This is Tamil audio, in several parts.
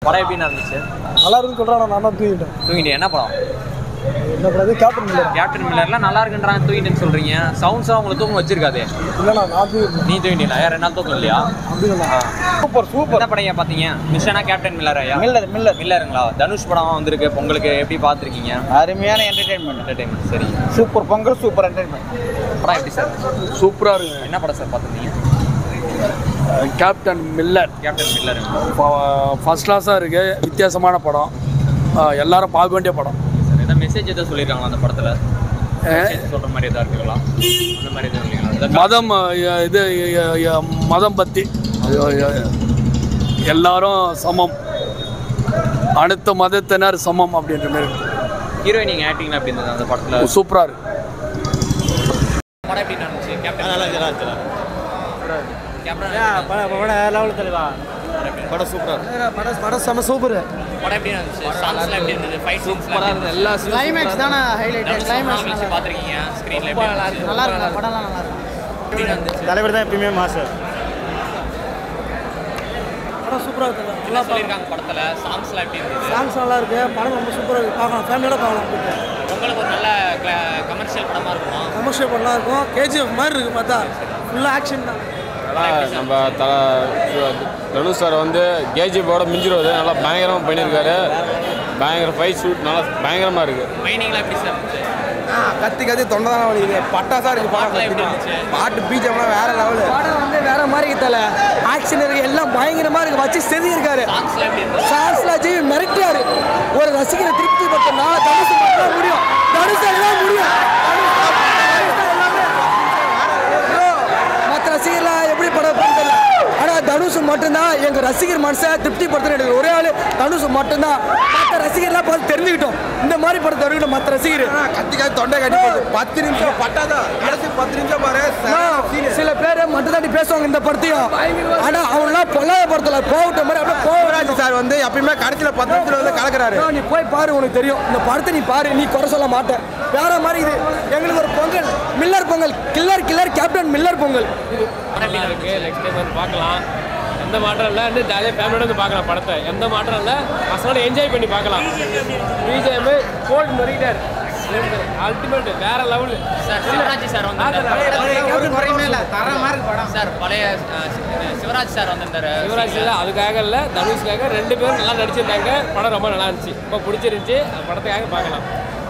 படம் எப்படி இருந்துச்சு? நல்லா இருக்குன்னு சொல்றாங்க. நான் தான் தூங்கிட்டேன். என்ன படம்? என்ன படம்? கேப்டன் மில்லர்ல நல்லா இருக்குன்றாங்க, தூங்கிட்டேன்னு சொல்றீங்க. சவுண்ட்ஸா உங்களுக்கு தூக்கம் வச்சிருக்காது. இல்லண்ணா நான் நீ தூங்கிட்டீங்களா? யார் என்ன தூக்கம் இல்லையா? Super super. என்ன படம் பாத்தீங்க? மிஷனா கேப்டன் மில்லரா? மில்லருங்களா? தனுஷ் படம் வந்திருக்கு, பொங்கலுக்கு எப்படி பாத்துருக்கீங்க? அருமையான என்டர்டைன்மெண்ட். சரி, சூப்பர் பொங்கல், சூப்பர் என்டர்டைன்மெண்ட். படம் எப்படி சார்? சூப்பரா இருக்கு. என்ன படம் சார் பாத்துருக்கீங்க? Captain Miller. ஃபர்ஸ்ட் கிளாஸாக இருக்கு. வித்தியாசமான படம், எல்லாரும் பார்க்க வேண்டிய படம். ஏதாவது மெசேஜ் எதாவது சொல்லியிருக்காங்களா அந்த படத்துல? சொல்ற மாதிரி எதாவது இருக்குங்களா? அந்த மாதிரி எதுவும் இல்லைங்களா? மதம் இது மதம் பற்றி எல்லாரும் சமம், அடுத்த மதத்தினர் சமம் அப்படின்ற மாதிரி. ஹீரோயினிங் ஆக்டிங்லாம் எப்படி இருந்தது அந்த படத்தில்? சூப்பராக இருக்கு. படம் எப்படி இருந்துச்சு? கேப்டன் படம் சூப்பராக படம் செம சூப்பர். படம் எப்படி இருந்துச்சு? சாங்ஸ்லாம் எப்படி இருந்தது? ஃபைட் சூப்பராக இருந்தது. எல்லா கிளைமேக்ஸ் தானே ஹைலைட். கிளைமேக்ஸ் பார்த்துருக்கீங்க ஸ்க்ரீனில் எப்படி இருந்துச்சு? நல்லா இருக்கு. படம்லாம் நல்லா இருக்கு. எப்படி இருந்துச்சு? தலைவர் தான் எப்பயுமே மாஸ்டர். படம் சூப்பராக இருக்குது. நல்லா சொல்லியிருக்காங்க படத்தில். சாங்ஸ்லாம் எப்படி இருந்தது? சாங்ஸ் நல்லா இருக்கு. படம் ரொம்ப சூப்பராக இருக்கு. பார்க்கலாம், ஃபேமிலியோட பார்க்கலாம். உங்களுக்கு ஒரு நல்ல கமர்ஷியல் படமாக இருக்குமா? கமர்ஷியல் படம்லாம் இருக்கும். கேஜிஎஃப் மாதிரி இருக்கு. பார்த்தா ஃபுல்லாக ஆக்ஷன் தான். நம்ம தனுஷ் சார் வந்து கேஜிஎஃபோட மிஞ்சிடுவது நல்லா பயங்கரமாக பண்ணியிருக்காரு. பயங்கர ஃபைட் ஷூட் நல்லா பயங்கரமாக இருக்குது. மைனிங்லாம் எப்படி சார் இருந்துச்சு? கத்தி தொண்டை தானே வலிக்குது. பட்டாசா இருக்கு. பாட்டு பீஜம்லாம் வேற லெவலு. படம் வந்து வேற மாதிரி இருக்கல. ஆக்ஷன் இருக்கு, எல்லாம் பயங்கரமா இருக்கு. வச்சு செதி இருக்காரு. சாங்ஸ்லாம் எப்படி இருந்துச்சு? சான்ஸ்ல ஜீவி மிரட்டாரு. ஒரு ரசிகரை திருப்தி படுத்தனா தனுஷ் மட்டும் முடியும். தனுஷ் எல்லாம் முடியும். மற்ற ரசிகர்லாம் எப்படி படம் பண்ணல. ஆனால் தனுஷ் மட்டும்தான் எங்கள் ரசிகர் மனசை திருப்தி படுத்துறது. ஒரே ஆள் தனுஷ் மட்டும்தான். மற்ற ரசிகர்லாம் பார்த்து தெரிஞ்சுக்கிட்டோம். இந்த மாதிரி படம் தெரிவிக்கணும் மற்ற ரசிகர். கத்தி தொண்டை கட்டி 10 நிமிஷம் பட்டாதான். 10 நிமிஷம் பாரு. சில பேர் மட்டும் தாண்டி பேசுவாங்க இந்த படத்தையும். ஆனால் அவங்களாம் பொல்லாத படத்தில் போகட்ட மாதிரி அப்படியே கோவராஜ் சார் வந்து எப்பயுமே கடைசியில் 10 நிமிஷத்தில் வந்து கலக்கிறாரு. நீ போய் பாரு, உனக்கு தெரியும். இந்த படத்தை நீ பாரு, நீ குறை சொல்ல மாட்டேன். வேற மாதிரி இது எங்களுக்கு ஒரு Pongal, Miller Pongal. Killer captain Miller Pongal. Next time வந்து பார்க்கலாம். எந்த மாற்றம் இல்லை, வந்து ஜாலியாக ஃபேமிலியோட வந்து பார்க்கலாம் படத்தை. எந்த மாற்றம் இல்லை, பசங்களோட என்ஜாய் பண்ணி பார்க்கலாம். பிஜிஎம் கோல்டு நொறிக்கிட்டார். அல்டிமேட் வேற லெவலு. சார் சிவராஜ் சார் வந்து சார் பழைய சிவராஜ் சார் வந்திருந்தாரு. சிவராஜ் இல்லை, அதுக்காக இல்லை, தனுஷ்காக 2 பேரும் நல்லா நடிச்சிருந்தாங்க. படம் ரொம்ப நல்லா இருந்துச்சு. ரொம்ப பிடிச்சிருந்துச்சி. படத்துக்காக பார்க்கலாம்,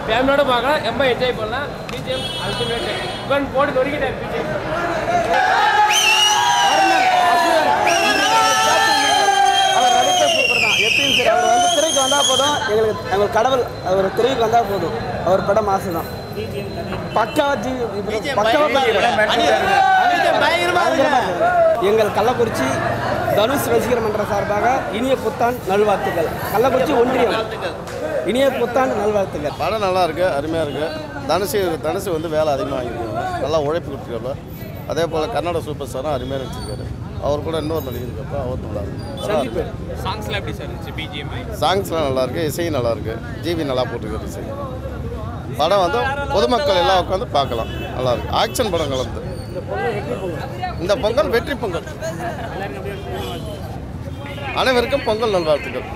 ஃபேமிலியோட பார்க்கலாம், ரொம்ப என்ஜாய் பண்ணலாம். BGM ultimate. இவன் போட்டு நொறிக்கிட்டார் பிஜிஎம். அவர் வந்து திரைக்கு வந்தால் போதும். எங்களுக்கு கடவுள் அவர் திரைக்கு வந்தால் போதும். அவர் படம் மாசு தான். எங்கள் கள்ளக்குறிச்சி தனுஷ் ரசிகர் மன்ற சார்பாக இனிய புத்தாண்டு நல்வாழ்த்துக்கள். கள்ளக்குறிச்சி ஒன்றியம் இனிய புத்தாண்டு நல்வாழ்த்துக்கள். படம் நல்லா இருக்குது, அருமையாக இருக்குது. தனுஷ் வந்து வேலை அதிகமாக வாங்கியிருக்காங்க. நல்லா உழைப்பு கொடுத்துருக்காரு. அதே போல் கன்னட சூப்பர் ஸ்டாரும் அருமையாக நடிச்சிருக்காரு. அவர் கூட இன்னொரு நடிகர் இருக்கப்போ அவர் நல்லா இருக்கு. சாங்ஸ்லாம் எப்படி சார் இருந்துச்சு? பிஜிஎம் சாங்ஸ்லாம் நல்லாயிருக்கு, இசையும் நல்லாயிருக்கு. ஜிவி நல்லா போட்டிருக்காரு இசை. படம் வந்து பொதுமக்கள் எல்லாம் உட்காந்து பார்க்கலாம், நல்லாயிருக்கு. ஆக்ஷன் படம் கலந்து. இந்த பொங்கல் வெற்றி பொங்கல். அனைவருக்கும் பொங்கல் நல்வாழ்த்துக்கள்.